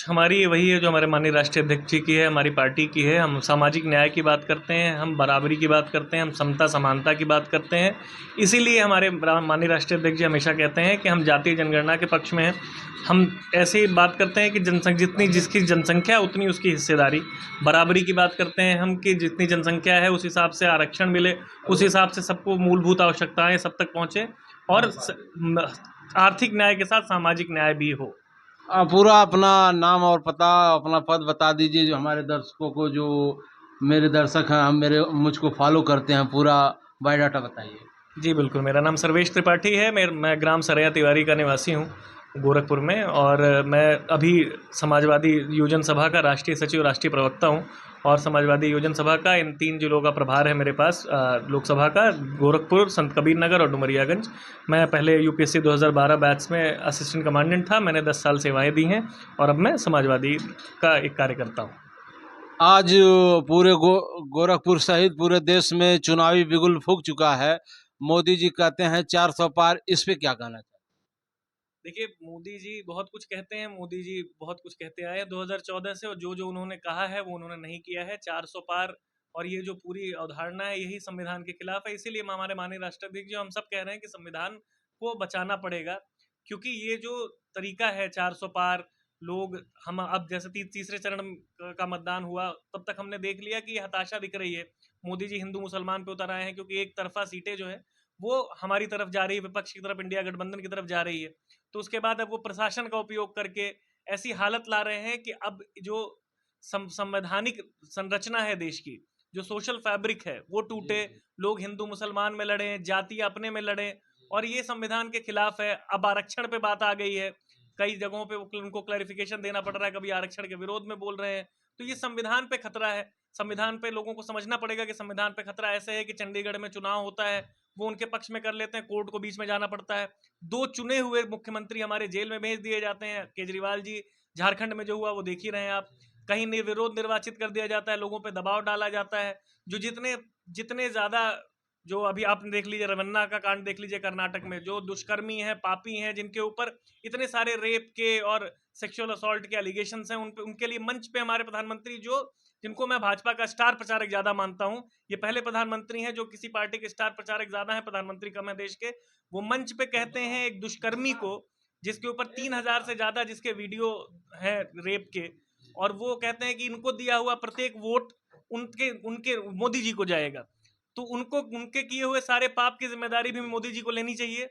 हमारी वही है जो हमारे माननीय राष्ट्रीय अध्यक्ष जी की है, हमारी पार्टी की है। हम सामाजिक न्याय की बात करते हैं, हम बराबरी की बात करते हैं, हम समता समानता की बात करते हैं। इसीलिए हमारे माननीय राष्ट्रीय अध्यक्ष जी हमेशा कहते हैं कि हम जातीय जनगणना के पक्ष में हैं। हम ऐसे ही बात करते हैं कि जितनी जिसकी जनसंख्या उतनी उसकी हिस्सेदारी। बराबरी की बात करते हैं हम कि जितनी जनसंख्या है उस हिसाब से आरक्षण मिले, उस हिसाब से सबको मूलभूत आवश्यकताएं सब तक पहुँचे और आर्थिक न्याय के साथ सामाजिक न्याय भी हो। पूरा अपना नाम और पता, अपना पद बता दीजिए, जो हमारे दर्शकों को, जो मेरे दर्शक हैं, हम मेरे मुझको फॉलो करते हैं, पूरा बायोडाटा बताइए। जी बिल्कुल, मेरा नाम सर्वेश त्रिपाठी है। मैं ग्राम सरैया तिवारी का निवासी हूँ गोरखपुर में, और मैं अभी समाजवादी योजन सभा का राष्ट्रीय सचिव, राष्ट्रीय प्रवक्ता हूँ। और समाजवादी योजन सभा का इन 3 जिलों का प्रभार है मेरे पास, लोकसभा का गोरखपुर, संत कबीर नगर और डुमरियागंज। मैं पहले यूपीएससी 2012 बैच में असिस्टेंट कमांडेंट था, मैंने 10 साल सेवाएं दी हैं और अब मैं समाजवादी का एक कार्यकर्ता हूँ। आज पूरे गोरखपुर सहित पूरे देश में चुनावी बिगुल फूंक चुका है। मोदी जी कहते हैं 400 पार, इस पे क्या कहना चाहिए? देखिए, मोदी जी बहुत कुछ कहते हैं, मोदी जी बहुत कुछ कहते आए हैं 2014 से, और जो उन्होंने कहा है वो उन्होंने नहीं किया है। 400 पार और ये जो पूरी अवधारणा है यही संविधान के खिलाफ है। इसीलिए हमारे माननीय राष्ट्रपति जी हम सब कह रहे हैं कि संविधान को बचाना पड़ेगा, क्योंकि ये जो तरीका है 400 पार, लोग हम अब जैसे तीसरे चरण का मतदान हुआ तब तक हमने देख लिया कि ये हताशा दिख रही है। मोदी जी हिंदू मुसलमान पे उतर आए हैं, क्योंकि एक तरफा सीटें जो है वो हमारी तरफ जा रही है, विपक्ष की तरफ, इंडिया गठबंधन की तरफ जा रही है। तो उसके बाद अब वो प्रशासन का उपयोग करके ऐसी हालत ला रहे हैं कि अब जो संवैधानिक संरचना है देश की, जो सोशल फैब्रिक है वो टूटे, लोग हिंदू मुसलमान में लड़े, जाति अपने में लड़े, और ये संविधान के खिलाफ है। अब आरक्षण पे बात आ गई है, कई जगहों पे उनको क्लैरिफिकेशन देना पड़ रहा है, कभी आरक्षण के विरोध में बोल रहे हैं। तो ये संविधान पे खतरा है। संविधान पे लोगों को समझना पड़ेगा कि संविधान पे खतरा ऐसे है कि चंडीगढ़ में चुनाव होता है, वो उनके पक्ष में कर लेते हैं, कोर्ट को बीच में जाना पड़ता है। 2 चुने हुए मुख्यमंत्री हमारे जेल में भेज दिए जाते हैं। केजरीवाल जी, झारखंड में जो हुआ वो देख ही रहे हैं आप। कहीं निर्विरोध निर्वाचित कर दिया जाता है, लोगों पे दबाव डाला जाता है। जो जितने जितने ज्यादा, जो अभी आपने देख लीजिए रवन्ना का कांड देख लीजिए, कर्नाटक में जो दुष्कर्मी हैं, पापी हैं, जिनके ऊपर इतने सारे रेप के और सेक्सुअल असॉल्ट के एलिगेशन हैं, उनके लिए मंच पे हमारे प्रधानमंत्री, जो जिनको मैं भाजपा का स्टार प्रचारक ज्यादा मानता हूं, ये पहले प्रधानमंत्री हैं जो किसी पार्टी के स्टार प्रचारक ज्यादा है, प्रधानमंत्री कम है देश के, वो मंच पे कहते हैं एक दुष्कर्मी को, जिसके ऊपर 3,000 से ज्यादा जिसके वीडियो है रेप के, और वो कहते हैं कि इनको दिया हुआ प्रत्येक वोट उनके उनके मोदी जी को जाएगा। तो उनको उनके किए हुए सारे पाप की जिम्मेदारी भी मोदी जी को लेनी चाहिए।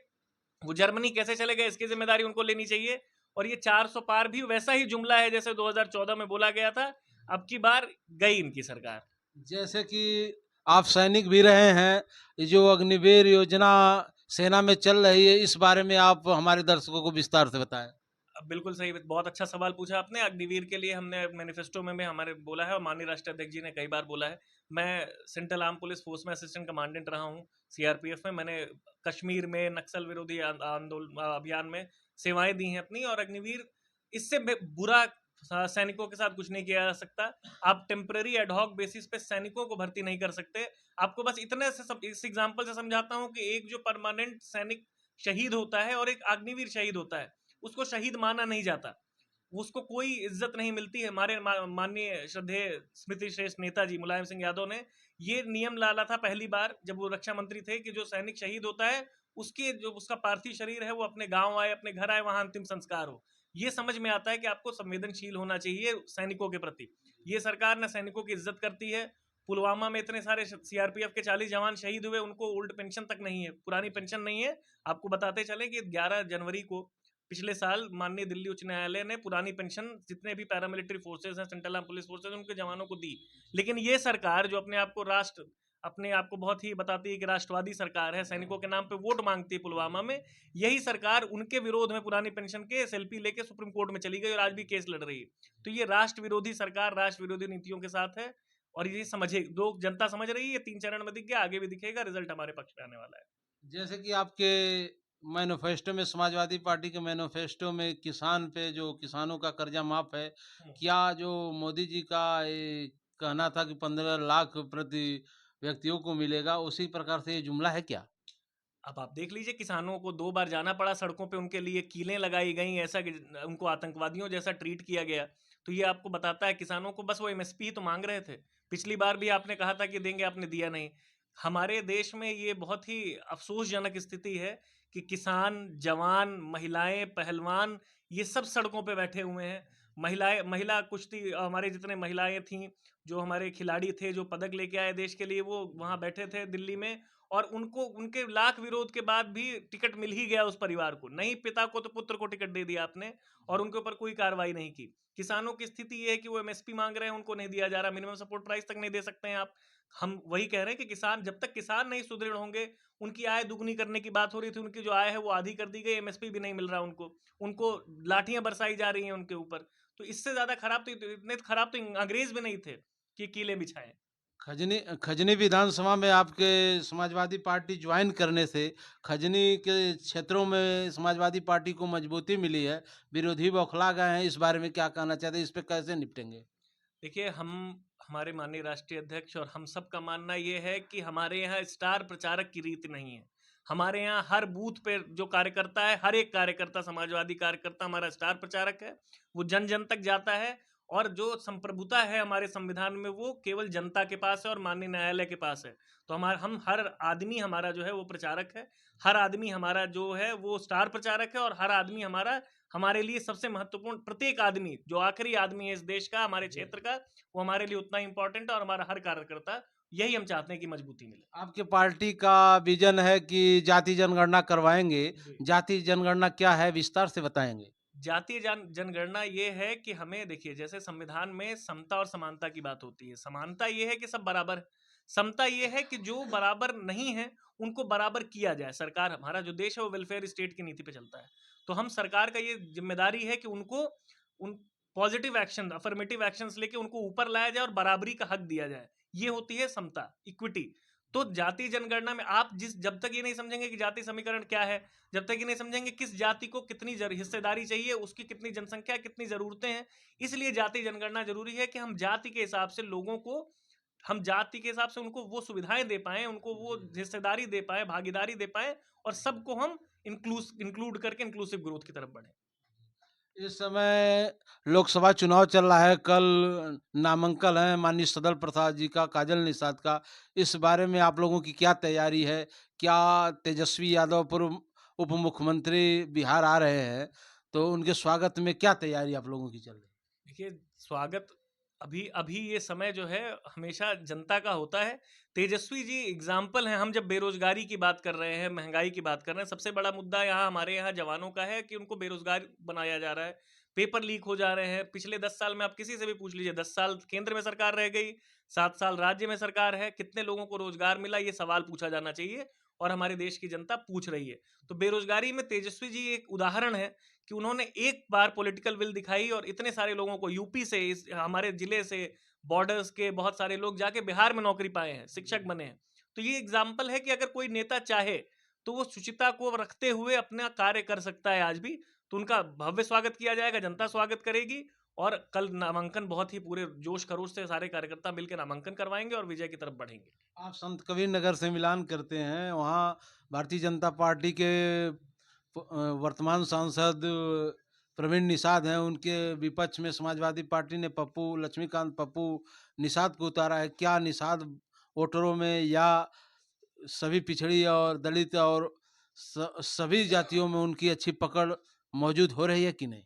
वो जर्मनी कैसे चले गए इसकी जिम्मेदारी उनको लेनी चाहिए। और ये 400 पार भी वैसा ही जुमला है जैसे 2014 में बोला गया था। अब की बार गई इनकी सरकार। जैसे कि आप सैनिक भी रहे हैं, ये जो अग्निवीर योजना सेना में चल रही है, इस बारे में आप हमारे दर्शकों को विस्तार से बताएं। अब बिल्कुल सही, बहुत अच्छा सवाल पूछा आपने। अग्निवीर के लिए हमने मैनिफेस्टो में हमारे बोला है, और माननीय राष्ट्रीय अध्यक्ष जी ने कई बार बोला है। मैं सेंट्रल आर्म पुलिस फोर्स में असिस्टेंट कमांडेंट रहा हूँ, सीआरपीएफ में। मैंने कश्मीर में नक्सल विरोधी आंदोलन अभियान में सेवाएं दी हैं अपनी। और अग्निवीर, इससे बुरा सैनिकों के साथ कुछ नहीं किया जा सकता। आप टेम्पररी एडहॉक बेसिस पे सैनिकों को भर्ती नहीं कर सकते। आपको बस इतने से इस एग्जाम्पल से समझाता हूँ कि एक जो परमानेंट सैनिक शहीद होता है और एक अग्निवीर शहीद होता है, उसको शहीद माना नहीं जाता, उसको कोई इज्जत नहीं मिलती है। हमारे माननीय श्रद्धेय स्मृति श्रेष्ठ नेताजी मुलायम सिंह यादव ने ये नियम लाला था पहली बार जब वो रक्षा मंत्री थे, कि जो सैनिक शहीद होता है उसके जो उसका पार्थिव शरीर है वो अपने गांव आए, अपने घर आए, वहां अंतिम संस्कार हो। ये समझ में आता है कि आपको संवेदनशील होना चाहिए सैनिकों के प्रति। ये सरकार न सैनिकों की इज्जत करती है। पुलवामा में इतने सारे सीआरपीएफ के 40 जवान शहीद हुए, उनको ओल्ड पेंशन तक नहीं है, पुरानी पेंशन नहीं है। आपको बताते चले कि 11 जनवरी को पिछले साल माननीय दिल्ली उच्च न्यायालय ने पुरानी पेंशन जितने भी पैरामिलिट्री फोर्सेज हैं, सेंट्रल आर्म पुलिस फोर्सेज, उनके जवानों को दी। लेकिन ये सरकार जो अपने आप को बहुत ही बताती है कि राष्ट्रवादी सरकार है, सैनिकों के नाम पे वोट मांगती है पुलवामा में, यही सरकार उनके विरोध में पुरानी पेंशन के एसएलपी लेके सुप्रीम कोर्ट में चली गई और आज भी केस लड़ रही है। तो ये राष्ट्र विरोधी सरकार राष्ट्र विरोधी नीतियों के साथ है। और ये समझे, लोग, जनता समझ रही है। 3 चरण में दिख गया, आगे भी दिखेगा, रिजल्ट हमारे पक्ष में आने वाला है। जैसे कि आपके मैनिफेस्टो में, समाजवादी पार्टी के मैनिफेस्टो में, किसान पे जो किसानों का कर्जा माफ है, क्या जो मोदी जी का ये कहना था कि 15 लाख प्रति व्यक्तियों को मिलेगा, उसी प्रकार से ये जुमला है क्या? अब आप देख लीजिए, किसानों को 2 बार जाना पड़ा सड़कों पे, उनके लिए कीलें लगाई गई, ऐसा कि उनको आतंकवादियों जैसा ट्रीट किया गया। तो ये आपको बताता है किसानों को बस वो एमएसपी ही तो मांग रहे थे। पिछली बार भी आपने कहा था कि देंगे, आपने दिया नहीं। हमारे देश में ये बहुत ही अफसोसजनक स्थिति है कि किसान, जवान, महिलाएं, पहलवान, ये सब सड़कों पे बैठे हुए हैं। महिला कुश्ती, हमारे जितने महिलाएं थीं, जो हमारे खिलाड़ी थे, जो पदक लेके आए देश के लिए, वो वहां बैठे थे दिल्ली में, और उनको उनके लाख विरोध के बाद भी टिकट मिल ही गया उस परिवार को। नहीं पिता को तो पुत्र को टिकट दे दिया आपने, और उनके ऊपर कोई कार्रवाई नहीं की। किसानों की स्थिति ये है कि वो एमएसपी मांग रहे हैं, उनको नहीं दिया जा रहा, मिनिमम सपोर्ट प्राइस तक नहीं दे सकते हैं आप। हम वही कह रहे हैं कि किसान, जब तक किसान नहीं सुदृढ़ होंगे, उनकी आय दुगनी करने की बात हो रही थी, उनकी जो आय है वो आधी कर दी गई, एमएसपी भी नहीं मिल रहा उनको, उनको लाठियां बरसाई जा रही हैं उनके ऊपर। तो इससे ज्यादा खराब तो, इतने खराब तो अंग्रेज भी नहीं थे कि कीले बिछाए। खजनी खजनी विधानसभा में आपके समाजवादी पार्टी ज्वाइन करने से खजनी के क्षेत्रों में समाजवादी पार्टी को मजबूती मिली है, विरोधी बौखला गए हैं, इस बारे में क्या कहना चाहते हैं, इस पे कैसे निपटेंगे? देखिए, हम, हमारे माननीय राष्ट्रीय अध्यक्ष और हम सब का मानना ये है कि हमारे यहाँ स्टार प्रचारक की रीति नहीं है। हमारे यहाँ हर बूथ पे जो कार्यकर्ता है, हर एक कार्यकर्ता, समाजवादी कार्यकर्ता हमारा स्टार प्रचारक है। वो जन जन तक जाता है, और जो संप्रभुता है हमारे संविधान में, वो केवल जनता के पास है और माननीय न्यायालय के पास है। तो हम हर आदमी हमारा जो है वो प्रचारक है। हर आदमी हमारा जो है वो स्टार प्रचारक है, और हर आदमी हमारा, हमारे लिए सबसे महत्वपूर्ण, प्रत्येक आदमी जो आखिरी आदमी है इस देश का, हमारे क्षेत्र का, वो हमारे लिए उतना इंपॉर्टेंट है। और हमारा हर कार्यकर्ता, यही हम चाहते हैं कि मजबूती मिले। आपके पार्टी का विजन है कि जाति जनगणना करवाएंगे, जी। जाति जनगणना क्या है विस्तार से बताएंगे? जातीय जनगणना ये है कि हमें, देखिए, जैसे संविधान में समता और समानता की बात होती है। समानता ये है कि सब बराबर है। समता ये है कि जो बराबर नहीं है उनको बराबर किया जाए। सरकार, हमारा जो देश है वो वेलफेयर स्टेट की नीति पे चलता है। तो हम, सरकार का ये जिम्मेदारी है कि उनको, उन पॉजिटिव एक्शन, अफर्मेटिव एक्शंस लेके उनको ऊपर लाया जाए और बराबरी का हक दिया जाए। ये होती है समता, इक्विटी। तो जाति जनगणना में आप जब तक ये नहीं समझेंगे कि जाति समीकरण क्या है, जब तक ये नहीं समझेंगे किस जाति को कितनी हिस्सेदारी चाहिए, उसकी कितनी जनसंख्या, कितनी जरूरतें हैं, इसलिए जाति जनगणना जरूरी है कि हम जाति के हिसाब से लोगों को, हम जाति के हिसाब से उनको वो सुविधाएं दे पाए, उनको वो हिस्सेदारी दे पाए, भागीदारी दे पाए, और सबको हम इंक्लूड करके इंक्लूसिव ग्रोथ की तरफ बढ़े। इस समय लोकसभा चुनाव चल रहा है, कल नामांकन है माननीय सदल प्रसाद जी का, काजल निषाद का। इस बारे में आप लोगों की क्या तैयारी है? क्या तेजस्वी यादव पूर्व उप मुख्यमंत्री बिहार आ रहे हैं, तो उनके स्वागत में क्या तैयारी आप लोगों की चल रही है? देखिए, स्वागत, अभी अभी ये समय जो है हमेशा जनता का होता है। तेजस्वी जी एग्जाम्पल हैं। हम जब बेरोजगारी की बात कर रहे हैं, महंगाई की बात कर रहे हैं, सबसे बड़ा मुद्दा यहाँ हमारे यहाँ जवानों का है कि उनको बेरोजगार बनाया जा रहा है, पेपर लीक हो जा रहे हैं। पिछले 10 साल में आप किसी से भी पूछ लीजिए, 10 साल केंद्र में सरकार रह गई, 7 साल राज्य में सरकार है, कितने लोगों को रोजगार मिला, ये सवाल पूछा जाना चाहिए, और हमारे देश की जनता पूछ रही है। तो बेरोजगारी में तेजस्वी जी एक उदाहरण है कि उन्होंने एक बार पॉलिटिकल विल दिखाई, और इतने सारे लोगों को यूपी से, इस हमारे जिले से, बॉर्डर्स के बहुत सारे लोग जाके बिहार में नौकरी पाए हैं, शिक्षक बने हैं। तो ये एग्जाम्पल है कि अगर कोई नेता चाहे तो वो शुचिता को रखते हुए अपना कार्य कर सकता है आज भी। तो उनका भव्य स्वागत किया जाएगा, जनता स्वागत करेगी, और कल नामांकन बहुत ही पूरे जोश खरोश से सारे कार्यकर्ता मिलकर नामांकन करवाएंगे और विजय की तरफ बढ़ेंगे। आप संत कबीर नगर से मिलान करते हैं, वहाँ भारतीय जनता पार्टी के वर्तमान सांसद प्रवीण निषाद हैं, उनके विपक्ष में समाजवादी पार्टी ने लक्ष्मीकांत पप्पू निषाद को उतारा है। क्या निषाद वोटरों में या सभी पिछड़ी और दलित और सभी जातियों में उनकी अच्छी पकड़ मौजूद हो रही है कि नहीं?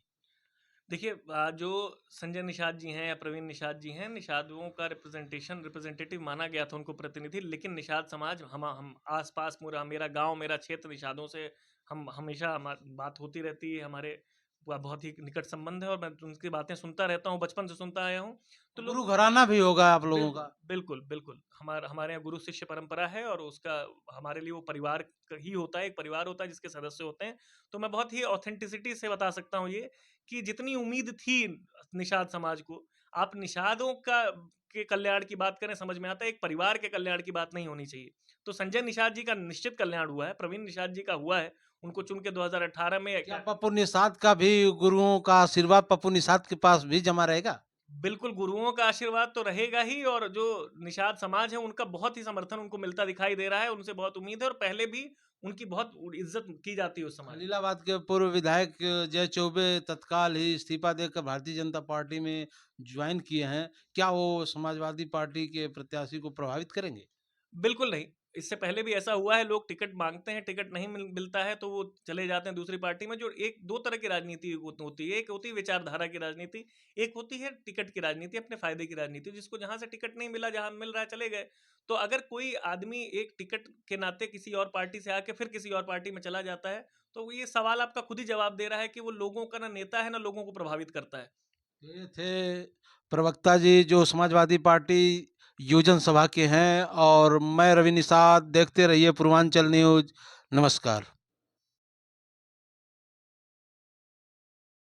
देखिए, जो संजय निषाद जी हैं या प्रवीण निषाद जी हैं, निषादों का रिप्रेजेंटेटिव माना गया था उनको, प्रतिनिधि। लेकिन निषाद समाज, हम आस पास, मेरा गांव, मेरा क्षेत्र निषादों से हम हमेशा बात होती रहती है, हमारे बहुत ही निकट संबंध है, और मैं उनकी बातें सुनता रहता हूँ, बचपन से सुनता आया हूँ। तो गुरु लोग, घराना भी होगा आप लोगों बिल्कुल का? बिल्कुल बिल्कुल, हमारे यहाँ गुरु शिष्य परंपरा है, और उसका हमारे लिए वो परिवार ही होता है, एक परिवार होता है जिसके सदस्य होते हैं। तो मैं बहुत ही ऑथेंटिसिटी से बता सकता हूँ ये, कि जितनी उम्मीद थी निषाद समाज को, आप निषादों का के कल्याण की बात करें, समझ में आता है एक परिवार के कल्याण की बात नहीं होनी चाहिए। तो संजय निषाद जी का निश्चित कल्याण हुआ है, प्रवीण निषाद जी का हुआ है, उनको चुन के 2018 में। क्या पप्पू निषाद का भी गुरुओं का आशीर्वाद पप्पू निषाद के पास भी जमा रहेगा? बिल्कुल, गुरुओं का आशीर्वाद तो रहेगा ही और जो निषाद समाज है उनका बहुत ही समर्थन उनको मिलता दिखाई दे रहा है, उनसे बहुत उम्मीद है और पहले भी उनकी बहुत इज़्ज़त की जाती है उस समाज में। खलीलाबाद के पूर्व विधायक जय चौबे तत्काल ही इस्तीफा देकर भारतीय जनता पार्टी में ज्वाइन किए हैं। क्या वो समाजवादी पार्टी के प्रत्याशी को प्रभावित करेंगे? बिल्कुल नहीं, इससे पहले भी ऐसा हुआ है, लोग टिकट माँगते हैं, टिकट नहीं मिलता है तो वो चले जाते हैं दूसरी पार्टी में। जो एक 2 तरह की राजनीति होती है, एक होती है विचारधारा की राजनीति, एक होती है टिकट की राजनीति, अपने फ़ायदे की राजनीति। जिसको जहाँ से टिकट नहीं मिला, जहाँ मिल रहा है चले गए। तो अगर कोई आदमी एक टिकट के नाते किसी और पार्टी से आके फिर किसी और पार्टी में चला जाता है, तो ये सवाल आपका खुद ही जवाब दे रहा है कि वो लोगों का ना नेता है, ना लोगों को प्रभावित करता है। ये थे प्रवक्ता जी जो समाजवादी पार्टी योजन सभा के हैं और मैं रवि निषाद। देखते रहिए पूर्वांचल न्यूज़। नमस्कार।